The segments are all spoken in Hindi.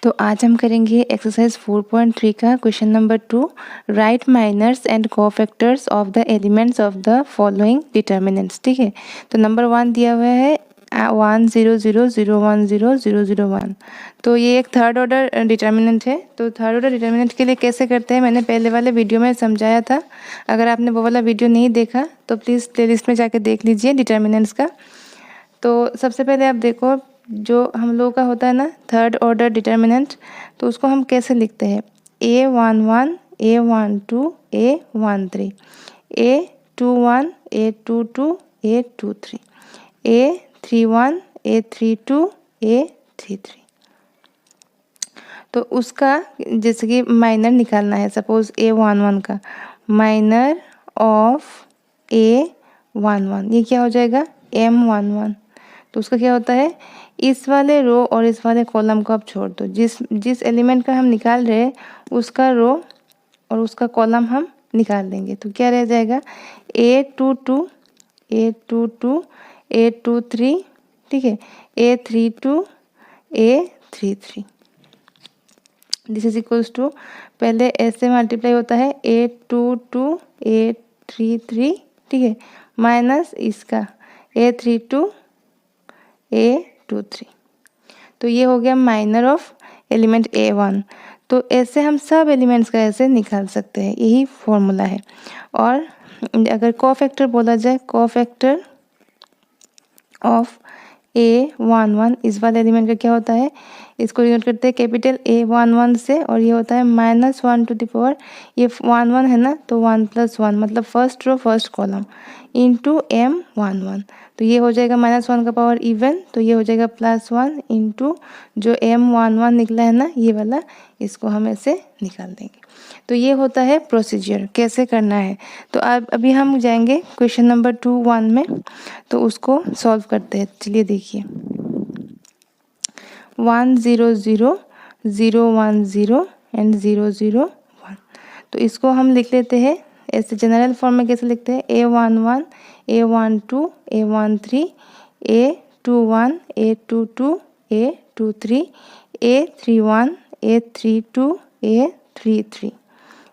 तो आज हम करेंगे एक्सरसाइज 4.3 का question number 2। Write minors and cofactors of the elements of the following determinants. ठीक है, तो नंबर 1 दिया हुआ है 1 0 0 0 1 0 0 0 1। तो ये एक थर्ड ऑर्डर डिटर्मिनेंट है। तो थर्ड ऑर्डर डिटर्मिनेंट के लिए कैसे करते हैं मैंने पहले वाले वीडियो में समझाया था। अगर आपने वो वाला वीडियो नहीं देखा तो प्लीज़ प्लेलिस्ट में जाके देख लीजिए डिटर्मिनेंट्स का। तो सबसे पहले आप देखो, जो हम लोग का होता है ना थर्ड ऑर्डर डिटर्मिनेंट, तो उसको हम कैसे लिखते हैं? A11 A12 A13 A21 A22 A23 A31 A32 A33। तो उसका जैसे कि माइनर निकालना है, सपोज A11 का माइनर ऑफ A11 ये क्या हो जाएगा? M11। तो उसका क्या होता है, इस वाले रो और इस वाले कॉलम को आप छोड़ दो। जिस एलिमेंट का हम निकाल रहे हैं उसका रो और उसका कॉलम हम निकाल देंगे। तो क्या रह जाएगा? A22 A22 A23, ठीक है, A32 A33। This is equals to, पहले ऐसे मल्टीप्लाई होता है A22 A33, ठीक है, माइनस इसका A32 A23। तो ये हो गया माइनर ऑफ एलिमेंट A1। तो ऐसे हम सब एलिमेंट्स का ऐसे निकाल सकते हैं, यही फॉर्मूला है। और अगर कोफैक्टर बोला जाए, कोफैक्टर ऑफ A11 इस वाले एलिमेंट का क्या होता है, इसको डिनोट करते हैं कैपिटल A11 से, और ये होता है -1 टू द पावर, ये 1 1 है ना, तो 1 + 1 मतलब first row first column into M11। तो ये हो जाएगा -1 का पावर इवन, तो ये हो जाएगा +1 इंटू जो M11 निकला है ना ये वाला, इसको हम ऐसे निकाल देंगे। तो ये होता है प्रोसीजर, कैसे करना है। तो अब अभी हम जाएंगे क्वेश्चन नंबर 2.1 में, तो उसको सॉल्व करते हैं। चलिए देखिए, 1 0 0 0 1 0 एंड 0 0 1। तो इसको हम लिख लेते हैं ऐसे जनरल फॉर्म में। कैसे लिखते हैं? A11 A12 A13 A21 A22 A23 A31 A32 A33,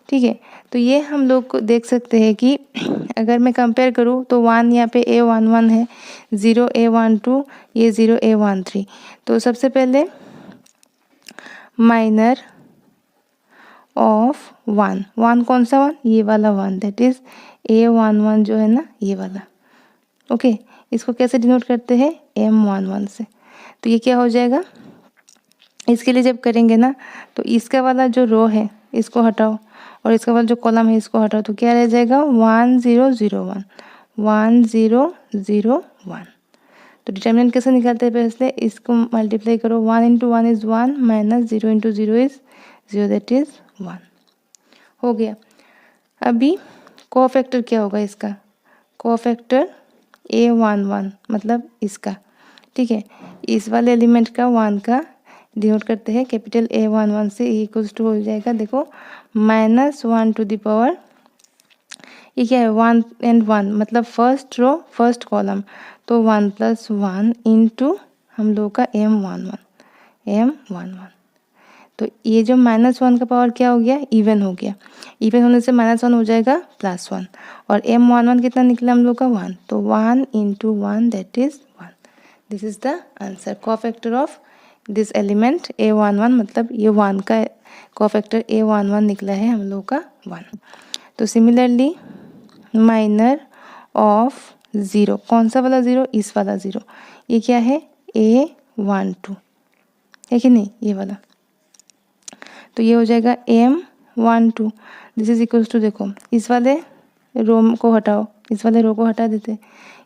ठीक है। तो ये हम लोग को देख सकते हैं कि अगर मैं कंपेयर करूँ तो 1 यहाँ पे A11 है, 0 A12, ये 0 A13। तो सबसे पहले माइनर ऑफ 1 कौन सा 1? ये वाला 1, दैट इज A11 जो है ना ये वाला। ओके, इसको कैसे डिनोट करते हैं? M11 से। तो ये क्या हो जाएगा, इसके लिए जब करेंगे ना तो इसका वाला जो रो है इसको हटाओ और इसका वाला जो कॉलम है इसको हटाओ, तो क्या रह जाएगा? 1 0 0 1 1 0 0 1। तो डिटर्मिनेंट कैसे निकालते हैं? पहले इसको मल्टीप्लाई करो, 1 into 1 is 1 minus 0 into 0 is 0, that is 1 हो गया। अभी कोफैक्टर क्या होगा इसका? कोफैक्टर A11 मतलब इसका, ठीक है, इस वाले एलिमेंट का 1 का डिनोट करते हैं कैपिटल A11 से। इक्वल्स टू हो जाएगा, देखो, -1 टू द पावर, ये क्या है? 1 एंड 1 मतलब फर्स्ट रो फर्स्ट कॉलम, तो 1 + 1 इंटू हम लोग का M11। तो ये जो -1 का पावर क्या हो गया? इवन हो गया। इवन होने से -1 हो जाएगा +1, और M11 कितना निकला हम लोग का? 1, तो 1 into 1 that is 1। This is the answer. Cofactor of this element A11 मतलब ये 1 का कोफैक्टर A11 निकला है हम लोग का 1। तो सिमिलरली माइनर ऑफ 0, कौन सा वाला 0? इस वाला 0, ये क्या है? A12 है कि नहीं, ये वाला। तो ये हो जाएगा M12। This is equals to, देखो, इस वाले रो को हटाओ, इस वाले रो को हटा देते,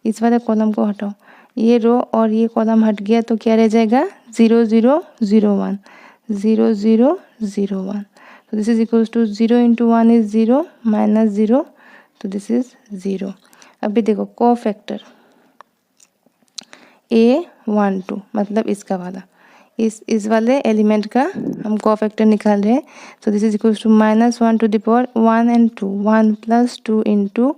इस वाले कॉलम को हटाओ, ये रो और ये कॉलम हट गया, तो क्या रह जाएगा? 0 0 0 1 0 0 0 1। तो this is equals to 0 into 1 is 0 minus 0, तो दिस इज 0। अभी देखो कोफैक्टर A12 मतलब इसका वाला, इस वाले एलिमेंट का हम कोफैक्टर निकाल रहे हैं। तो this is equals to -1 to the power 1 and 2, 1 + 2 into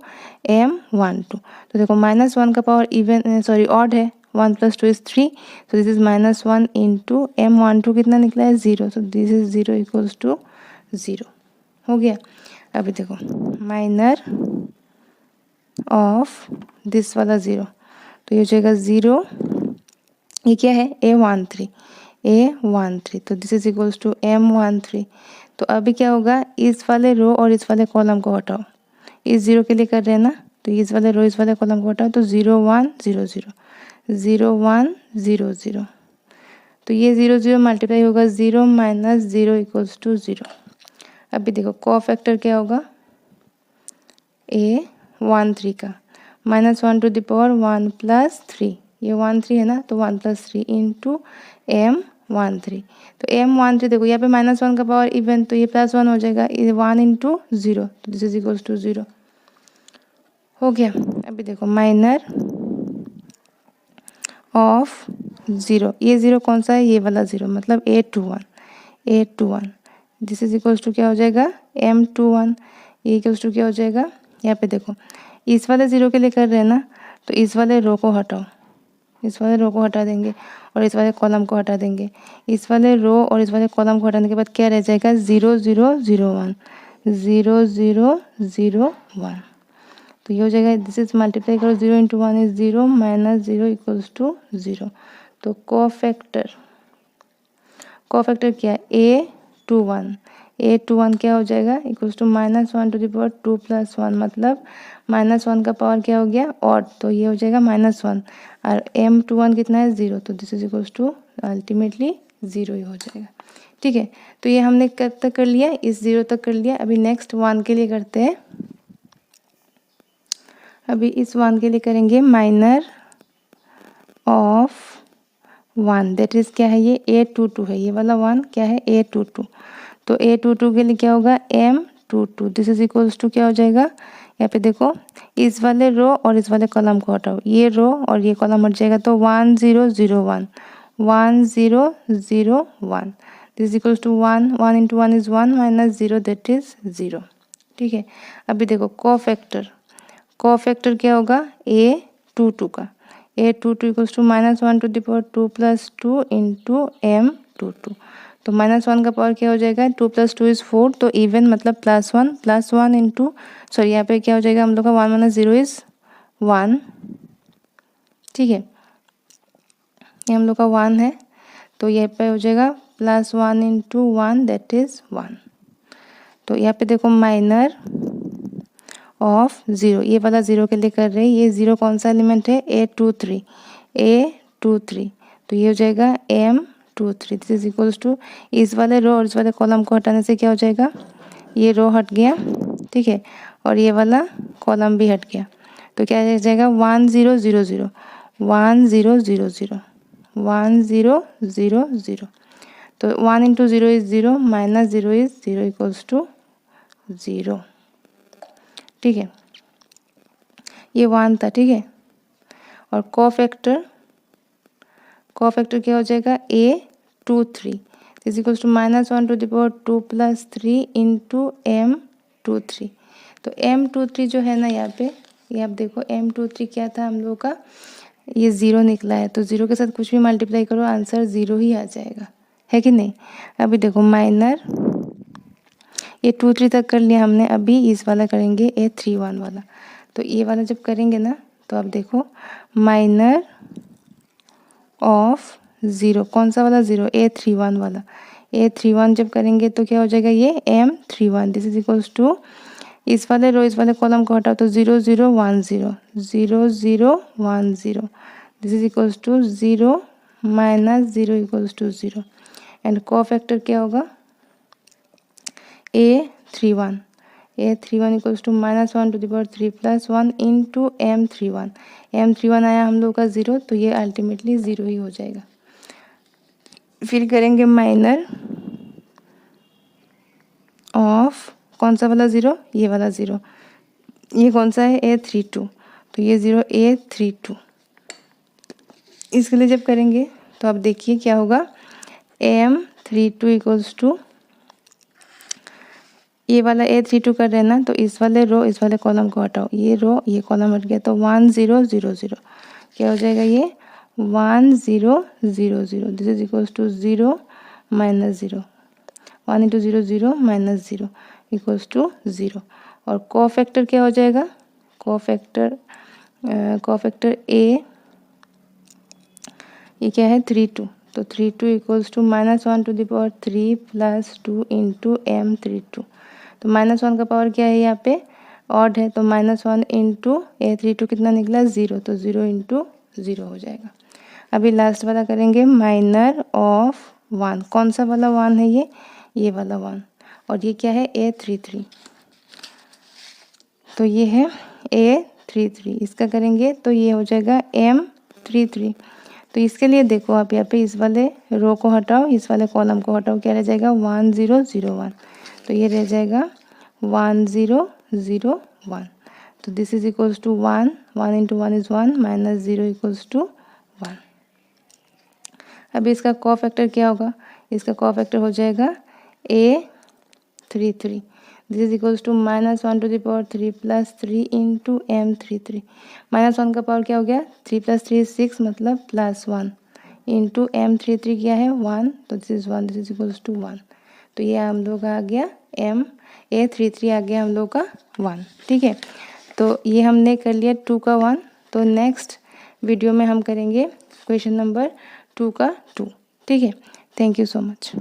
M12। तो देखो, -1 का पावर इवन ऑड है, 1 + 2 = 3, so this is -1 into m12 कितना निकला है 0, so this is 0 equals to 0 हो गया। अभी देखो माइनर ऑफ दिस वाला 0, तो ये हो जाएगा 0, ये क्या है A13, तो this is equals to M13। तो अभी क्या होगा, इस वाले रो और इस वाले कॉलम को हटाओ, इस 0 के लिए कर रहे हैं ना, तो इस वाले रो इस वाले कॉलम को हटाओ, तो 0 1 0 0 0 1 0 0, तो ये 0 0 मल्टीप्लाई होगा 0 - 0 इक्वल्स टू 0। अभी देखो कोफैक्टर क्या होगा A13 का, -1 टू द पावर 1 + 3, ये 1 3 है ना, तो 1 + 3 इंटू M13, तो M13 देखो यहाँ पे -1 का पावर इवन, तो ये +1 हो जाएगा, ये 1 इंटू 0, तो दिस इज इक्वल्स टू 0 हो गया। अभी देखो माइनर ऑफ 0, ये 0 कौन सा है, ये वाला 0, मतलब A21, this is equals to क्या हो जाएगा M21, ये इक्वल्स टू क्या हो जाएगा, यहाँ पे देखो इस वाले 0 के लिए कर रहे हैं ना, तो इस वाले रो को हटाओ, इस वाले रो को हटा देंगे और इस वाले कॉलम को हटा देंगे, इस वाले रो और इस वाले कॉलम को हटाने के बाद क्या रह जाएगा 0 0 0 1 0 0 0 1, तो ये हो जाएगा, दिस इज मल्टीप्लाई करो 0 इंटू 1 इज 0 - 0 इक्वल्स टू 0। तो कोफैक्टर क्या है A21 क्या हो जाएगा equals to -1 to the power 2 + 1, मतलब -1 का पावर क्या हो गया ऑड, तो ये हो जाएगा -1, और M21 कितना है 0, तो this is equals to ultimately 0 ही हो जाएगा। ठीक है, तो ये हमने कब तक कर लिया, इस 0 तक कर लिया। अभी नेक्स्ट 1 के लिए करते हैं, अभी इस 1 के लिए करेंगे माइनर ऑफ 1, दैट इज क्या है, ये A22 है, ये वाला 1 क्या है A22, तो A22 के लिए क्या होगा M22, this is equals to क्या हो जाएगा, यहाँ पे देखो इस वाले रो और इस वाले कॉलम को हटाओ, ये रो और ये कॉलम हट जाएगा, तो 1 0 0 1 1 0 0 1, this is equals to 1 1 into 1 is 1 - 0 that is 0। ठीक है, अभी देखो कोफैक्टर क्या होगा A22 का, A22 equals to -1 to the power 2 + 2 into M22, तो -1 का पावर क्या हो जाएगा 2 + 2 इज 4, तो इवन मतलब +1 इंटू, सॉरी यहाँ पे क्या हो जाएगा हम लोग का 1 - 0 इज 1। ठीक है, ये हम लोग का 1 है, तो यहाँ पे हो जाएगा +1 इंटू 1 दैट इज 1। तो यहाँ पे देखो माइनर ऑफ 0, ये वाला 0 के लिए कर रहे हैं, ये 0 कौन सा एलिमेंट है A23, तो ये हो जाएगा M23, this is equals to, इस वाले रो और इस वाले कॉलम को हटाने से क्या हो जाएगा, ये रो हट गया, ठीक है, और ये वाला कॉलम भी हट गया, तो क्या हो जाएगा 1 0 0 0 1 0 0 0 1 0 0 0, तो 1 into 0 is 0 - 0 is 0 equals to 0। ठीक है, ये 1 था। ठीक है, और कोफैक्टर क्या हो जाएगा A23 is equals to -1 to the power 2 + 3 into M23, तो M23 जो है ना यहाँ पे, ये आप देखो M23 क्या था हम लोगों का, ये 0 निकला है, तो 0 के साथ कुछ भी मल्टीप्लाई करो आंसर 0 ही आ जाएगा, है कि नहीं। अभी देखो माइनर, ये 2 3 तक कर लिया हमने, अभी इस वाला करेंगे A31 वाला, तो ये वाला जब करेंगे ना, तो आप देखो माइनर ऑफ 0, कौन सा वाला 0 A31 वाला, A31 जब करेंगे तो क्या हो जाएगा ये M31, this is equals to, इस वाले रो इस वाले कॉलम को हटाओ, तो 0 0 1 0 0 0 1 0, this is equals to 0 - 0 equals to 0, and cofactor क्या होगा A31 equals to -1 to the power 3 + 1 into M31 आया हम लोग का 0, तो ये अल्टीमेटली 0 ही हो जाएगा। फिर करेंगे माइनर ऑफ कौन सा वाला 0, ये वाला 0, ये कौन सा है A32, तो ये 0 A32, इसके लिए जब करेंगे तो आप देखिए क्या होगा M32 इक्वल्स टू, ये वाला A32 कर रहे हैं ना, तो इस वाले रो इस वाले कॉलम को हटाओ, ये रो ये कॉलम हट गया, तो 1 0 0 0, क्या हो जाएगा ये 1 0 0 0, this is equals to 0 minus 0, 1 into 0 0 minus 0 equals to 0। और कोफैक्टर क्या हो जाएगा, कोफैक्टर ए, ये क्या है 3 2, तो 3 2 equals to -1 to the power 3 plus 2 into m 3 2। तो -1 का पावर क्या है यहाँ पे ऑड है, तो -1 इंटू ए 3 2 कितना निकला 0, तो 0 इंटू 0 हो जाएगा। अभी लास्ट वाला करेंगे माइनर ऑफ 1, कौन सा वाला 1 है ये वाला 1, और ये क्या है A33, तो ये है A33, इसका करेंगे तो ये हो जाएगा M33। तो इसके लिए देखो आप यहाँ पे इस वाले रो को हटाओ, इस वाले कॉलम को हटाओ, क्या रह जाएगा 1 0 0 1, तो ये रह जाएगा 1 0 0 1। तो this is equals to 1, 1 into 1 is 1 minus 0 equals to 1। अभी इसका कोफैक्टर क्या होगा, इसका कोफैक्टर हो जाएगा A33, this is equals to -1 to the power 3 plus 3 into M33। -1 का पावर क्या हो गया 3 प्लस 3 6, मतलब +1 इंटू M33 क्या है 1, तो this is 1, this is equals to 1। तो ये हम लोग का आ गया A33 आ गया हम लोग का 1। ठीक है, तो ये हमने कर लिया 2 का 1। तो नेक्स्ट वीडियो में हम करेंगे क्वेश्चन नंबर 2 का 2। ठीक है, थैंक यू सो मच।